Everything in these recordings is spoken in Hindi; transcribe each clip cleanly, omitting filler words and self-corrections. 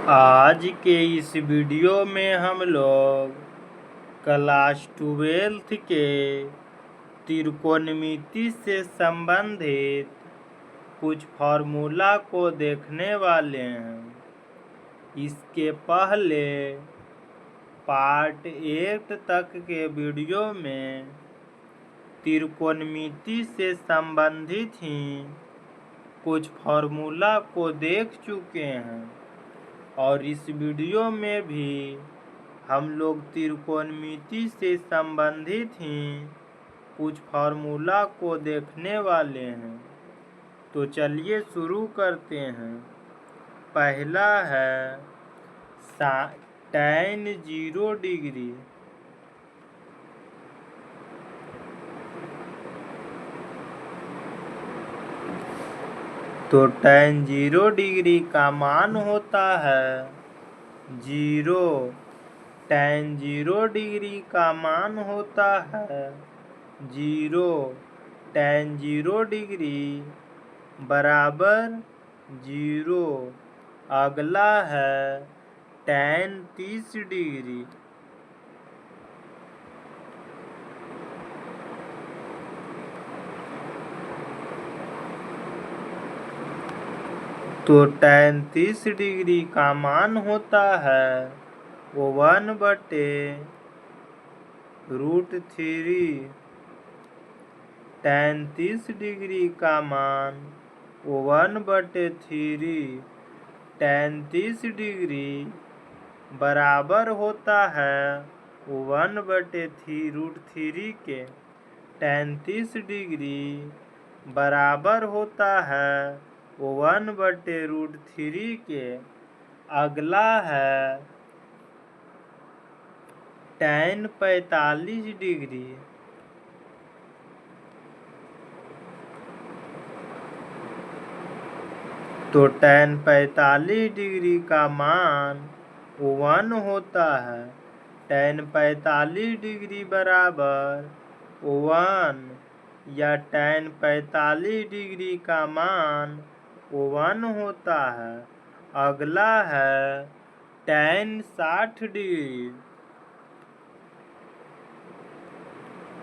आज के इस वीडियो में हम लोग क्लास 12 के त्रिकोणमिति से संबंधित कुछ फार्मूला को देखने वाले हैं। इसके पहले पार्ट 8 तक के वीडियो में त्रिकोणमिति से संबंधित ही कुछ फार्मूला को देख चुके हैं और इस वीडियो में भी हम लोग त्रिकोणमिति से संबंधित ही कुछ फार्मूला को देखने वाले हैं। तो चलिए शुरू करते हैं। पहला है tan 0 डिग्री। तो tan 0 डिग्री का मान होता है 0। tan 0 डिग्री का मान होता है 0। tan 0 डिग्री बराबर 0। अगला है tan 30 डिग्री। तो tan 30 डिग्री का मान होता है 1/√3। tan 30 डिग्री का मान 1/3। tan 30 डिग्री बराबर होता है 1/√3 के। tan 30 डिग्री बराबर होता है 1/√3 के। अगला है tan 45 डिग्री। तो tan 45 डिग्री का मान 1 होता है। tan 45 डिग्री बराबर 1 या tan 45 डिग्री का मान 1 होता है। अगला है tan 60 डिग्री।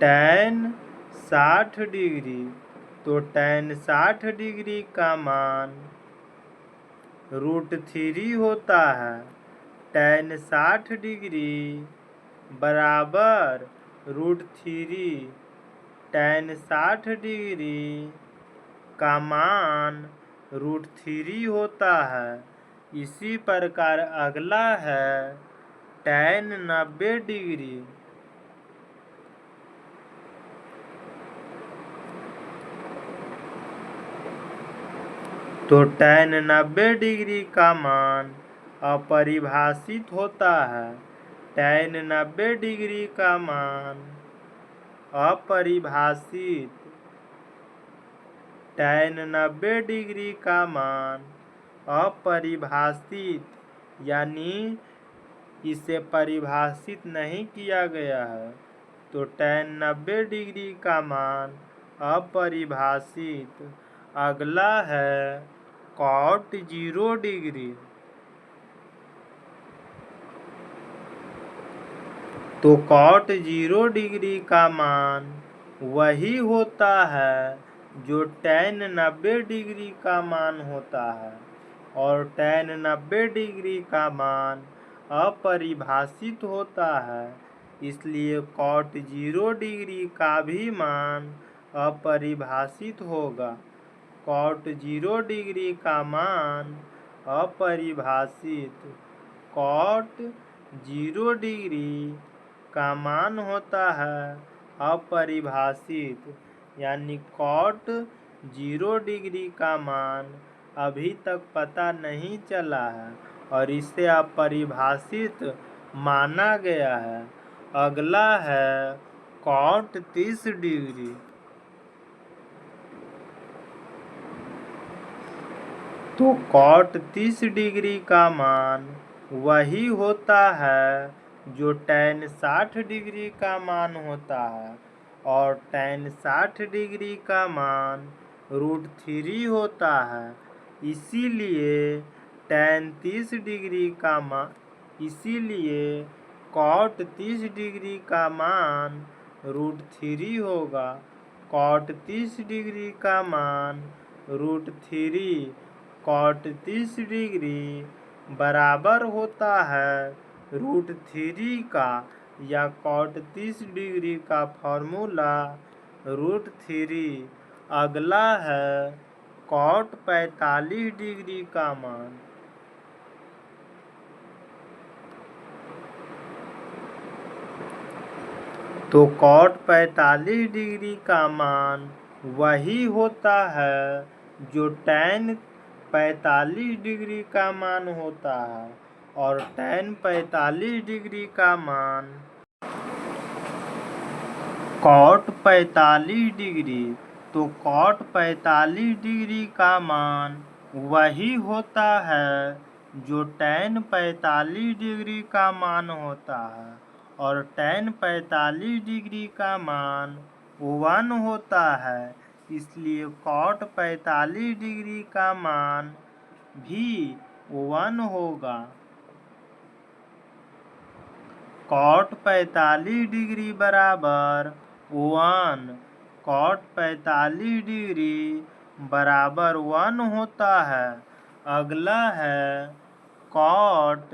tan 60 degree. तो tan 60 डिग्री का मान √3 होता है। tan 60 डिग्री बराबर √3। tan 60 डिग्री का मान √3 होता है। इसी प्रकार अगला है tan 90 डिग्री। तो tan 90 डिग्री का मान अपरिभाषित होता है। tan 90 डिग्री का मान अपरिभाषित। tan 90 डिग्री का मान अपरिभाषित यानी इसे परिभाषित नहीं किया गया है। तो tan 90 डिग्री का मान अपरिभाषित। अगला है cot 0 डिग्री। तो cot 0 डिग्री का मान वही होता है जो tan 90 डिग्री का मान होता है और tan 90 डिग्री का मान अपरिभाषित होता है। इसलिए cot 0 डिग्री का भी मान अपरिभाषित होगा। cot 0 डिग्री का मान अपरिभाषित। cot 0 डिग्री का मान होता है अपरिभाषित यानी cot 0 डिग्री का मान अभी तक पता नहीं चला है और इसे अपरिभाषित माना गया है। अगला है cot 30 डिग्री। तो cot 30 डिग्री का मान वही होता है जो tan 60 डिग्री का मान होता है और tan 60 डिग्री का मान √3 होता है। इसीलिए tan 30 डिग्री का मान, इसीलिए cot 30 डिग्री का मान √3 होगा। cot 30 डिग्री का मान √3 cot 30 डिग्री बराबर होता है √3 का, या cot 30 डिग्री का फॉर्मूला √3। अगला है cot 45 डिग्री का मान। तो cot 45 डिग्री का मान वही होता है जो tan 45 डिग्री का मान होता है, और tan 45 डिग्री का मान cot 45 डिग्री, तो cot 45 डिग्री का मान वही होता है जो tan 45 डिग्री का मान होता है, और tan 45 डिग्री का मान 1 होता है, इसलिए cot 45 डिग्री का मान भी 1 होगा। cot 45 डिग्री बराबर 1, cot 45 डिग्री बराबर 1 होता है। अगला है cot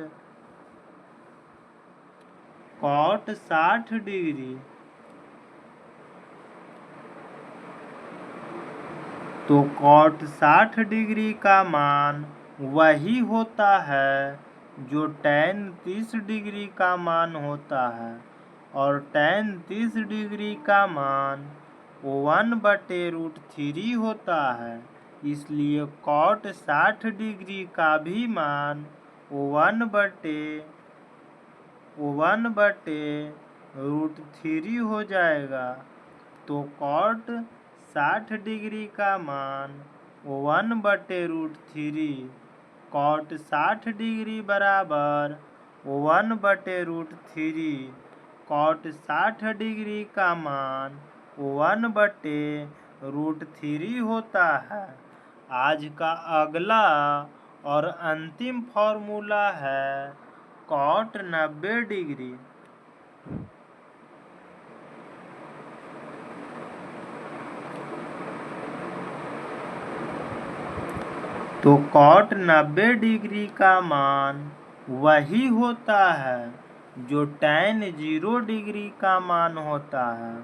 60 डिग्री। तो cot 60 डिग्री का मान वही होता है जो tan 30 डिग्री का मान होता है, और tan 30 डिग्री का मान 1/√3 होता है, इसलिए cot 60 डिग्री का भी मान 1/√3 हो जाएगा। तो cot 60 डिग्री का मान 1/√3, cot 60 डिग्री बराबर 1/√3, cot 60 डिग्री का मान 1/√3 होता है। आज का अगला और अंतिम फॉर्मूला है cot 90 डिग्री। तो cot 90 डिग्री का मान वही होता है जो tan 0 डिग्री का मान होता है,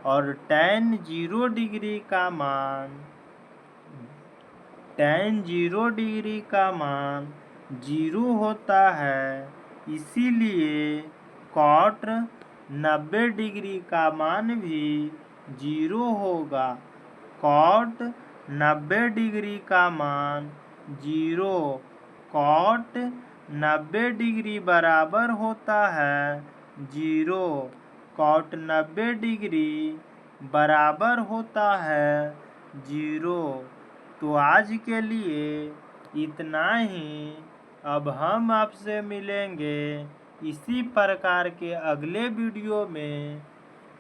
और tan 0 डिग्री का मान 0 होता है, इसीलिए cot 90 डिग्री का मान भी 0 होगा। cot 90 डिग्री का मान 0, cot 90 डिग्री बराबर होता है 0, cot 90 डिग्री बराबर होता है 0। तो आज के लिए इतना ही। अब हम आपसे मिलेंगे इसी प्रकार के अगले वीडियो में,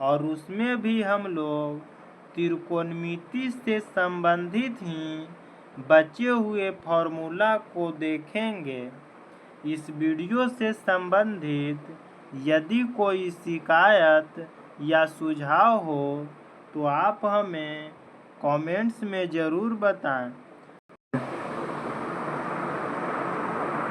और उसमें भी हम लोग त्रिकोणमिति से संबंधित ही बचे हुए फॉर्मूला को देखेंगे। इस वीडियो से संबंधित यदि कोई शिकायत या सुझाव हो तो आप हमें कमेंट्स में ज़रूर बताएं।